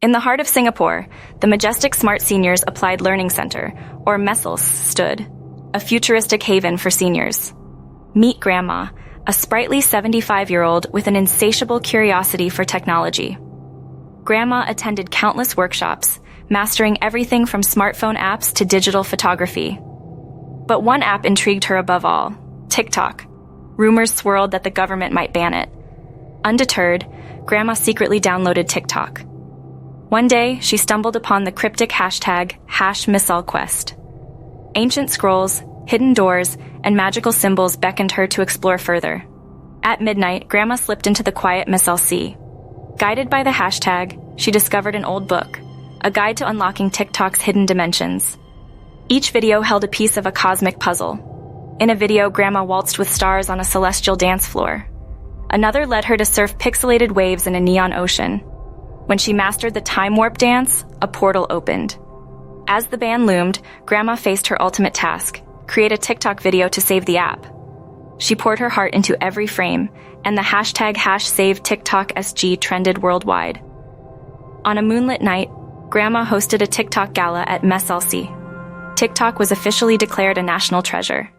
In the heart of Singapore, the majestic Smart Seniors Applied Learning Center, or MSSALC, stood, a futuristic haven for seniors. Meet Grandma, a sprightly 75-year-old with an insatiable curiosity for technology. Grandma attended countless workshops, mastering everything from smartphone apps to digital photography. But one app intrigued her above all: TikTok. Rumors swirled that the government might ban it. Undeterred, Grandma secretly downloaded TikTok. One day, she stumbled upon the cryptic hashtag #MSSALQuest. Ancient scrolls, hidden doors, and magical symbols beckoned her to explore further. At midnight, Grandma slipped into the quiet MSSALC. Guided by the hashtag, she discovered an old book, a guide to unlocking TikTok's hidden dimensions. Each video held a piece of a cosmic puzzle. In a video, Grandma waltzed with stars on a celestial dance floor. Another led her to surf pixelated waves in a neon ocean. When she mastered the time warp dance, a portal opened. As the ban loomed, Grandma faced her ultimate task: create a TikTok video to save the app. She poured her heart into every frame, and the hashtag #SaveTikTokSG trended worldwide. On a moonlit night, Grandma hosted a TikTok gala at MSSALC. TikTok was officially declared a national treasure.